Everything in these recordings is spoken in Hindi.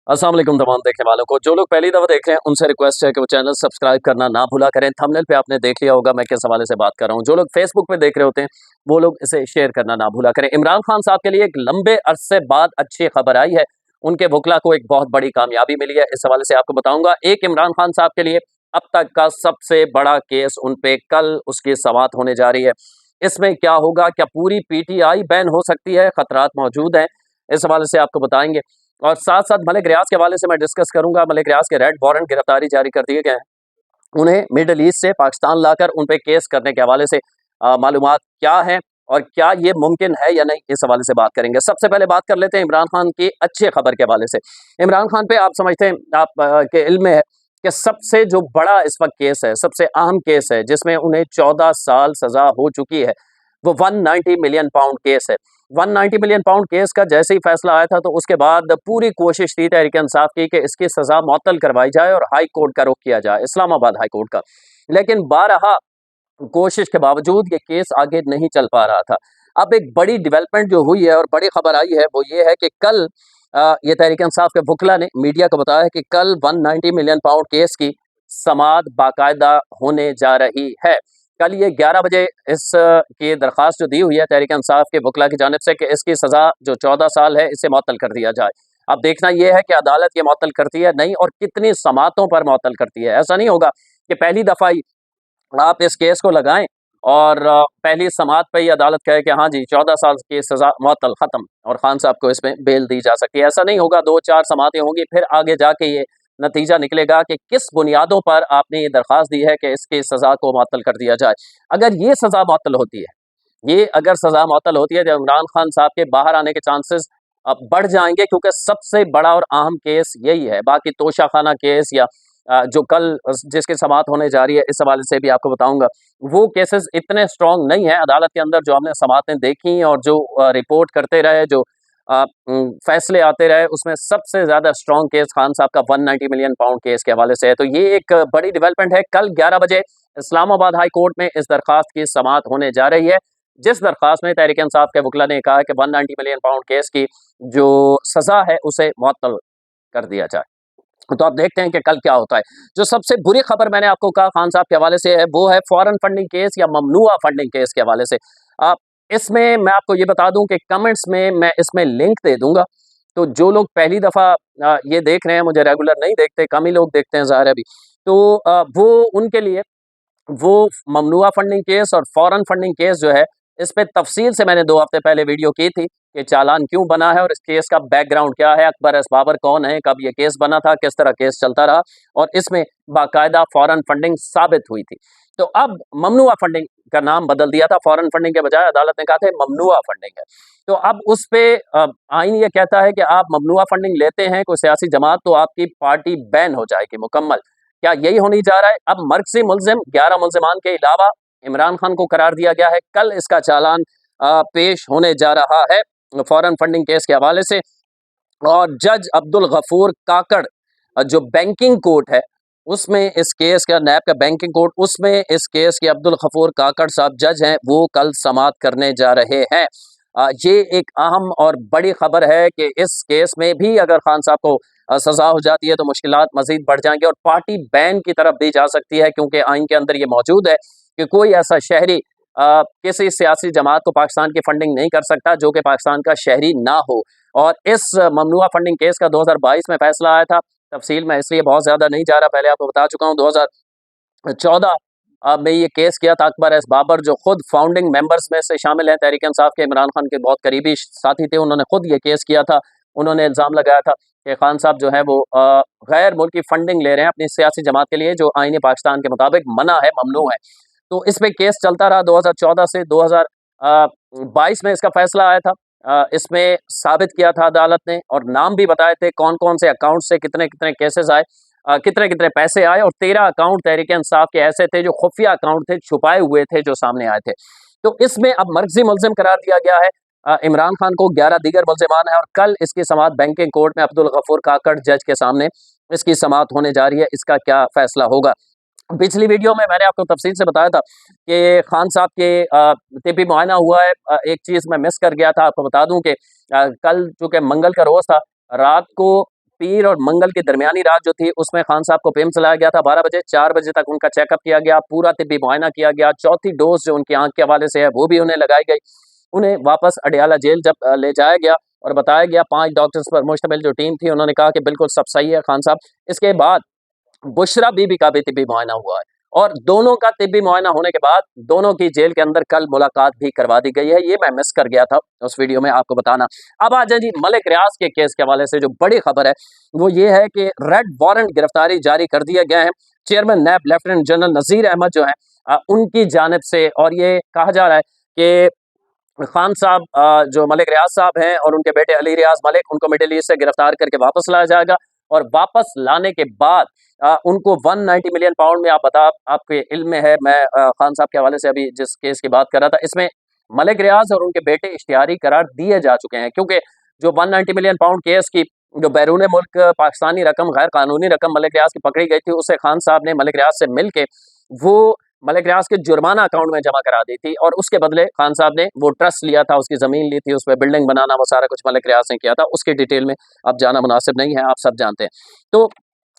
अस्सलाम वालेकुम तमाम देखने वालों को। जो लोग पहली दफ़ा देख रहे हैं उनसे रिक्वेस्ट है कि वो चैनल सब्सक्राइब करना ना भूला करें। थंबनेल पे आपने देख लिया होगा मैं किस हवाले से बात कर रहा हूँ। जो लोग फेसबुक पे देख रहे होते हैं वो लोग इसे शेयर करना ना भूला करें। इमरान खान साहब के लिए एक लंबे अरसे बाद अच्छी खबर आई है। उनके वकला को एक बहुत बड़ी कामयाबी मिली है। इस हवाले से आपको बताऊंगा। एक इमरान खान साहब के लिए अब तक का सबसे बड़ा केस उन पे कल उसकी समाअत होने जा रही है। इसमें क्या होगा, क्या पूरी पीटीआई बैन हो सकती है, खतरात मौजूद हैं, इस हवाले से आपको बताएंगे। और साथ-साथ मलिक रियाज के हवाले से मैं डिस्कस करूँगा। मलिक रियाज के रेड वारंट गिरफ्तारी जारी कर दिए गए हैं। उन्हें मिडल ईस्ट से पाकिस्तान लाकर उन पे केस करने के हवाले से मालूमात क्या हैं और क्या ये मुमकिन है या नहीं, इस हवाले से बात करेंगे। सबसे पहले बात कर लेते हैं इमरान खान की अच्छी खबर के हवाले से। इमरान खान पे आप समझते हैं, आप के इल्म में है कि सबसे जो बड़ा इस वक़्त केस है, सबसे अहम केस है जिसमें उन्हें 14 साल सज़ा हो चुकी है, वो 190 मिलियन पाउंड केस है। 190 मिलियन पाउंड केस का जैसे ही फैसला आया था तो उसके बाद पूरी कोशिश थी तहरीक इंसाफ की कि इसकी सजा मुअत्तल करवाई जाए और हाई कोर्ट का रुख किया जाए, इस्लामाबाद हाई कोर्ट का। लेकिन बारहा कोशिश के बावजूद ये केस आगे नहीं चल पा रहा था। अब एक बड़ी डेवलपमेंट जो हुई है और बड़ी खबर आई है वो ये है कि कल ये तहरीक इंसाफ के वकला ने मीडिया को बताया कि कल 190 मिलियन पाउंड केस की समाअत बाकायदा होने जा रही है। कल ये 11 बजे इस की दरख्वास्त जो दी हुई है तहरीक इंसाफ के वकला की जानिब से कि इसकी सज़ा जो 14 साल है इसे मुअत्तल कर दिया जाए। अब देखना ये है कि अदालत ये मुअत्तल करती है नहीं और कितनी समाअतों पर मुअत्तल करती है। ऐसा नहीं होगा कि पहली दफ़ा ही आप इस केस को लगाएं और पहली समाअत पे ही अदालत कहे कि हाँ जी 14 साल की सज़ा मुअत्तल ख़त्म और खान साहब को इसमें बेल दी जा सकती है। ऐसा नहीं होगा, 2-4 समाअतें होंगी, फिर आगे जाके ये नतीजा निकलेगा कि किस बुनियादों पर आपने ये दरख्वास्त दी है कि इसकी सज़ा को मुअत्तल कर दिया जाए। अगर ये सज़ा मुअत्तल होती है, ये अगर सज़ा मुअत्तल होती है तो इमरान खान साहब के बाहर आने के चांसेस बढ़ जाएँगे, क्योंकि सबसे बड़ा और अहम केस यही है। बाकी तोशाखाना केस या जो कल जिसकी समाअत होने जा रही है, इस हवाले से भी आपको बताऊँगा। वो केसेस इतने स्ट्रॉन्ग नहीं हैं अदालत के अंदर, जो हमने समाअतें देखी और जो रिपोर्ट करते रहे, जो फैसले आते रहे, उसमें सबसे ज़्यादा स्ट्रॉन्ग केस खान साहब का 190 मिलियन पाउंड केस के हवाले से है। तो ये एक बड़ी डेवलपमेंट है। कल 11 बजे इस्लामाबाद हाई कोर्ट में इस दरख्वास्त की समाअत होने जा रही है, जिस दरख्वास्त में तहरीक इंसाफ के वकला ने कहा है कि 190 मिलियन पाउंड केस की जो सज़ा है उसे मुअत्तल कर दिया जाए। तो आप देखते हैं कि कल क्या होता है। जो सबसे बुरी खबर मैंने आपको कहा खान साहब के हवाले से है, वो है फॉरेन फंडिंग केस या ममनुआ फंडिंग केस के हवाले से। इसमें मैं आपको ये बता दूं कि कमेंट्स में मैं इसमें लिंक दे दूंगा। तो जो लोग पहली दफ़ा ये देख रहे हैं, मुझे रेगुलर नहीं देखते, कम ही लोग देखते हैं ज़ाहिर है अभी, तो वो उनके लिए वो ममनुआ फंडिंग केस और फॉरेन फंडिंग केस जो है, इस पे तफ़सील से मैंने 2 हफ़्ते पहले वीडियो की थी कि चालान क्यों बना है और इस केस का बैकग्राउंड क्या है, अकबर एस बाबर कौन है, कब ये केस बना था, किस तरह केस चलता रहा और इसमें बाकायदा फॉरेन फंडिंग साबित हुई थी। तो अब ममनुआ फंडिंग का नाम बदल दिया था, फॉरेन फंडिंग के बजाय अदालत ने कहा था ममनुआ फंडिंग है। तो अब उस पे आईन ये कहता है कि आप ममनुआ फंडिंग लेते हैं कोई सियासी जमात, तो आपकी पार्टी बैन हो जाएगी मुकम्मल। क्या यही होने जा रहा है? अब मरकज़ी मुल्ज़िम 11 मुल्ज़िमान के अलावा इमरान खान को करार दिया गया है। कल इसका चालान पेश होने जा रहा है फॉरेन फंडिंग केस के हवाले से, और जज अब्दुल गफूर काकड़ जो बैंकिंग कोर्ट है उसमें इस केस का, नैब का बैंकिंग कोर्ट, उसमें इस केस के अब्दुल गफूर काकड़ साहब जज हैं, वो कल समाअत करने जा रहे हैं। ये एक अहम और बड़ी खबर है कि इस केस में भी अगर खान साहब को सजा हो जाती है तो मुश्किलात मजीद बढ़ जाएंगे और पार्टी बैन की तरफ भी जा सकती है, क्योंकि आइन के अंदर ये मौजूद है कि कोई ऐसा शहरी किसी सियासी जमात को पाकिस्तान की फंडिंग नहीं कर सकता जो कि पाकिस्तान का शहरी ना हो। और इस ममनुआ फंडिंग केस का 2022 में फैसला आया था। तफसील में इसलिए बहुत ज़्यादा नहीं जा रहा, पहले आपको बता चुका हूँ। 2014 में ये केस किया था अकबर एस बाबर, जो खुद फाउंडिंग मेंबर्स में से शामिल हैं, तहरीक इंसाफ के इमरान खान के बहुत करीबी साथी थे। उन्होंने खुद ये केस किया था। उन्होंने इल्ज़ाम लगाया था कि खान साहब जो है वो गैर मुल्की फंडिंग ले रहे हैं अपनी सियासी जमात के लिए, जो आईन पाकिस्तान के मुताबिक मना है, ममनू है। तो इस पे केस चलता रहा 2014 से 2022 में इसका फैसला आया था। इसमें साबित किया था अदालत ने और नाम भी बताए थे कौन कौन से अकाउंट से कितने कितने केसेस आए, कितने कितने पैसे आए, और 13 अकाउंट तहरीक इंसाफ के ऐसे थे जो खुफिया अकाउंट थे, छुपाए हुए थे, जो सामने आए थे। तो इसमें अब मरकजी मुल्जिम करार दिया गया है इमरान खान को, 11 दीगर मुल्जिमान है और कल इसकी समाअत बैंकिंग कोर्ट में अब्दुल गफूर काकड़ जज के सामने इसकी समाअत होने जा रही है। इसका क्या फैसला होगा? पिछली वीडियो में मैंने आपको तफसील से बताया था कि खान साहब के तिब्बी मुआयना हुआ है। एक चीज़ मैं मिस कर गया था, आपको बता दूं कि कल चूँकि मंगल का रोज़ था, रात को पीर और मंगल की दरमियानी रात जो थी उसमें खान साहब को पेम चलाया गया था 12 बजे। 4 बजे तक उनका चेकअप किया गया, पूरा तिब्बी मुआयना किया गया। चौथी डोज जो उनकी आंख के हवाले से है वो भी उन्हें लगाई गई। उन्हें वापस अडियाला जेल जब ले जाया गया और बताया गया, 5 डॉक्टर्स पर मुश्तमिल जो टीम थी, उन्होंने कहा कि बिल्कुल सब सही है खान साहब। इसके बाद बुशरा बीबी का भी तिब्बी मुआयना हुआ है और दोनों का तिब्बी मुआयना होने के बाद दोनों की जेल के अंदर कल मुलाकात भी करवा दी गई है। ये मैं मिस कर गया था उस वीडियो में आपको बताना। अब आ जाए जी मलिक रियाज के केस के हवाले से जो बड़ी खबर है वो ये है कि रेड वारंट गिरफ्तारी जारी कर दिया गया है चेयरमैन नैब लेफ्टिनेंट जनरल नजीर अहमद जो है उनकी जानिब से। और ये कहा जा रहा है कि खान साहब जो मलिक रियाज साहब हैं और उनके बेटे अली रियाज मलिक, उनको मिडिल ईस्ट से गिरफ्तार करके वापस लाया जाएगा और वापस लाने के बाद उनको 190 मिलियन पाउंड में, आप बता आपके इल्म में है, मैं खान साहब के हवाले से अभी जिस केस की बात कर रहा था इसमें मलिक रियाज और उनके बेटे इश्तिहारी करार दिए जा चुके हैं, क्योंकि जो 190 मिलियन पाउंड केस की जो बैरून मुल्क पाकिस्तानी रकम, गैर कानूनी रकम मलिक रियाज की पकड़ी गई थी, उसे खान साहब ने मलिक रियाज से मिल के वो मलिक रियाज के जुर्माना अकाउंट में जमा करा दी थी और उसके बदले खान साहब ने वो ट्रस्ट लिया था, उसकी ज़मीन ली थी, उस पर बिल्डिंग बनाना, वो सारा कुछ मलिक रियाज ने किया था। उसकी डिटेल में अब जाना मुनासिब नहीं है, आप सब जानते हैं। तो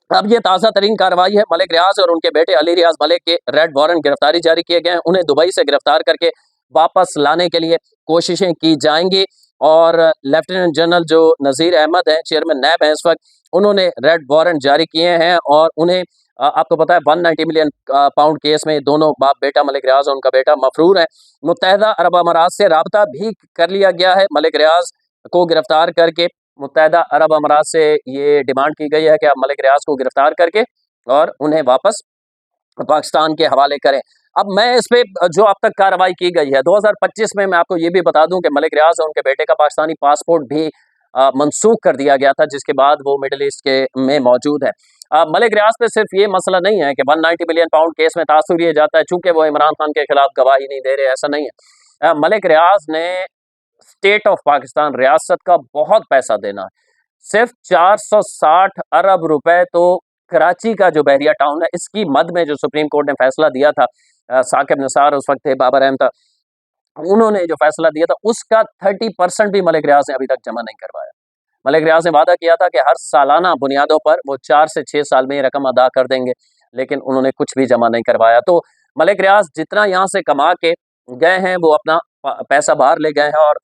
अब ये ताज़ा तरीन कार्रवाई है, मलिक रियाज और उनके बेटे अली रियाज मलिक के रेड वारंट गिरफ्तारी जारी किए गए हैं। उन्हें दुबई से गिरफ्तार करके वापस लाने के लिए कोशिशें की जाएंगी और लेफ्टिनेंट जनरल जो नज़ीर अहमद हैं, चेयरमैन नैब हैं इस वक्त, उन्होंने रेड वारंट जारी किए हैं और उन्हें आपको पता है 190 मिलियन पाउंड केस में दोनों बाप बेटा मलिक रियाज और उनका बेटा मफरूर है। मुत्तहदा अरब अमारात से राब्ता भी कर लिया गया है। मलिक रियाज को गिरफ्तार करके मुत्तहदा अरब अमारात से ये डिमांड की गई है कि आप मलिक रियाज को गिरफ्तार करके और उन्हें वापस पाकिस्तान के हवाले करें। अब मैं इस पे जो अब तक कार्रवाई की गई है 2025 में, मैं आपको ये भी बता दूं कि मलिक रियाज और उनके बेटे का पाकिस्तानी पासपोर्ट भी मनसूख कर दिया गया था, जिसके बाद वो मिडिल ईस्ट के में मौजूद है। मलिक रियाज पे सिर्फ ये मसला नहीं है कि 190 मिलियन पाउंड केस में तासुर ये जाता है चूंकि वो इमरान खान के खिलाफ गवाही नहीं दे रहे, ऐसा नहीं है। मलिक रियाज ने स्टेट ऑफ पाकिस्तान, रियासत का बहुत पैसा देना है। सिर्फ 460 अरब रुपए तो कराची का जो बहरिया टाउन है इसकी मद में जो सुप्रीम कोर्ट ने फैसला दिया था, साकिब निसार उस वक्त थे, बाबर अहम था, उन्होंने जो फैसला दिया था उसका 30% भी मलिक रियाज ने अभी तक जमा नहीं करवाया। मलिक रियाज ने वादा किया था कि हर सालाना बुनियादों पर वो 4 से 6 साल में ये रकम अदा कर देंगे, लेकिन उन्होंने कुछ भी जमा नहीं करवाया। तो मलिक रियाज जितना यहाँ से कमा के गए हैं वो अपना पैसा बाहर ले गए हैं और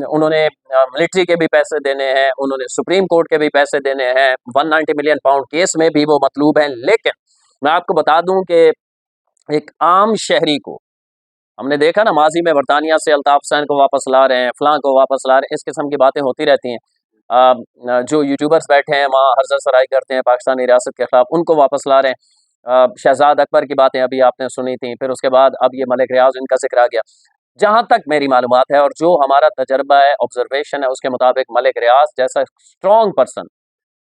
उन्होंने मिलिट्री के भी पैसे देने हैं, उन्होंने सुप्रीम कोर्ट के भी पैसे देने हैं, 190 मिलियन पाउंड केस में भी वो मतलूब हैं। लेकिन मैं आपको बता दूं कि एक आम शहरी को, हमने देखा ना माजी में बरतानिया से अल्ताफ हुसैन को वापस ला रहे हैं, फलां को वापस ला रहे हैं, इस किस्म की बातें होती रहती हैं। जो यूट्यूबर्स बैठे हैं वहाँ हर्जा सराई करते हैं पाकिस्तानी रियासत के खिलाफ, उनको वापस ला रहे हैं। शहजाद अकबर की बातें अभी आपने सुनी थी, फिर उसके बाद अब ये मलिक रियाज इनका जिक्र आ गया। जहाँ तक मेरी मालूमात है और जो हमारा तजर्बा है, ऑब्जर्वेशन है, उसके मुताबिक मलिक रियाज जैसा स्ट्रॉन्ग पर्सन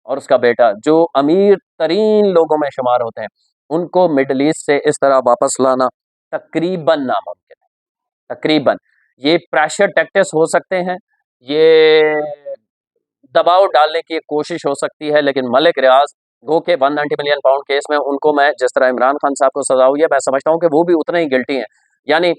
और उसका बेटा जो अमीर तरीन लोगों में शुमार होते हैं, उनको मिडल ईस्ट से इस तरह वापस लाना तकरीबन नामुमकिन है। तकरीबन ये प्रेशर टैक्टिक्स हो सकते हैं, ये दबाव डालने की कोशिश हो सकती है, लेकिन मलिक रियाज गो के 190 मिलियन पाउंड केस में उनको, मैं जिस तरह इमरान खान साहब को सजा हुई है, मैं समझता हूँ कि वो भी उतने ही गिल्टी हैं। यानी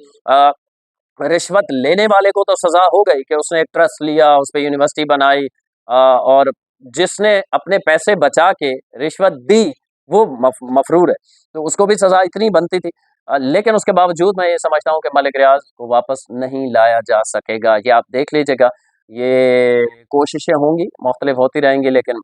रिश्वत लेने वाले को तो सजा हो गई कि उसने एक ट्रस्ट लिया, उस पर यूनिवर्सिटी बनाई, और जिसने अपने पैसे बचा के रिश्वत दी वो मफरूर है, तो उसको भी सजा इतनी बनती थी। लेकिन उसके बावजूद मैं ये समझता हूँ कि मलिक रियाज को वापस नहीं लाया जा सकेगा। ये आप देख लीजिएगा, ये कोशिशें होंगी, मुख्तलिफ होती रहेंगी, लेकिन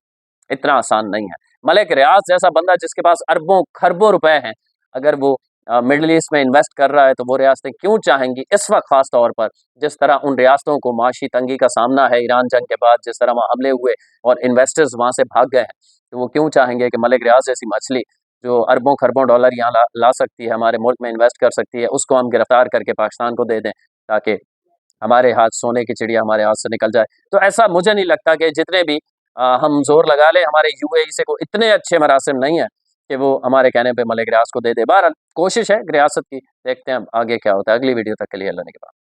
इतना आसान नहीं है। मलिक रियाज जैसा बंदा जिसके पास अरबों खरबों रुपए हैं, अगर वो मिडल ईस्ट में इन्वेस्ट कर रहा है तो वो रियासतें क्यों चाहेंगी इस वक्त, खास तौर पर जिस तरह उन रियासतों को माशी तंगी का सामना है ईरान जंग के बाद, जिस तरह वहाँ हमले हुए और इन्वेस्टर्स वहाँ से भाग गए हैं, तो वो क्यों चाहेंगे कि मलिक रियाज जैसी मछली जो अरबों खरबों डॉलर यहाँ ला सकती है, हमारे मुल्क में इन्वेस्ट कर सकती है, उसको हम गिरफ्तार करके पाकिस्तान को दे दें ताकि हमारे हाथ सोने की चिड़िया हमारे हाथ से निकल जाए। तो ऐसा मुझे नहीं लगता कि जितने भी हम जोर लगा लें, हमारे यूएई से को इतने अच्छे मरासिम नहीं है कि वो हमारे कहने पे मलिक रियाज को दे दे। बहरहाल कोशिश है रियासत की, देखते हैं अब आगे क्या होता है। अगली वीडियो तक के लिए अल्लाह ने के बाद।